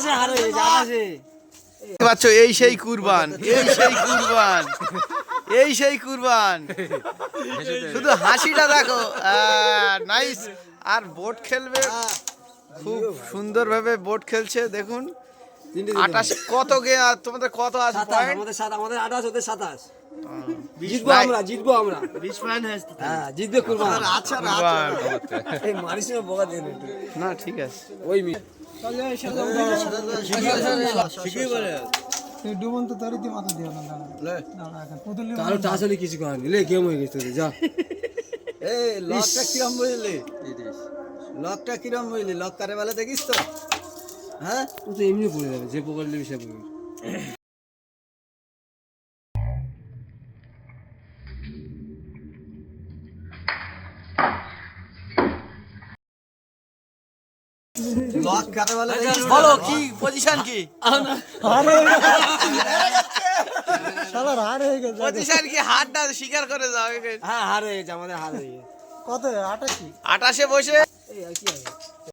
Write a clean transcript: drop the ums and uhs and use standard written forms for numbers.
28-এ হার হয়ে গেছে 28-এ। বাচ্চা এই সেই কুরবান, এই সেই কুরবান, এই সেই কুরবান। শুধু হাসিটা দেখো, নাইস। আর বোট খেলবে, খুব সুন্দরভাবে বোট খেলছে দেখুন। 28 কত গে তোমাদের কত আছে 27, পয়েন্ট? আমাদের 28, ওদের 27। 20 জিতবো আমরা, জিতবো আমরা। 20 পয়েন্ট হয়েছে। হ্যাঁ, জিতবে কুরবান। কুরবান। এই মারিস না বকা দেন একটু। না ঠিক আছে। ওই মি ডুবন্ত তরিতে মাথা দিও না এখন পুতুলি কারো টাচ হলে কিছু করার নেই। লে গেম হয়ে গেছে তোদের, যা। এই লকটা কিরম বুঝলি? লকটা কিরম বুঝলি? লক কারে বেলা দেখিস তো? হ্যাঁ, ও তো এমনি পড়ে যাবে, যে পোকার নেবে সে পড়বে। লক কারে বেলা দেখিস? বলো কি পজিশন কি? শালার হার হয়ে গেছে। পজিশন কি? হাতটা স্বীকার করে যাও। হ্যাঁ, হার হয়ে গেছে, আমাদের হার হয়ে গেছে। কত 28? 28-এ বসে এই আর কি আছে?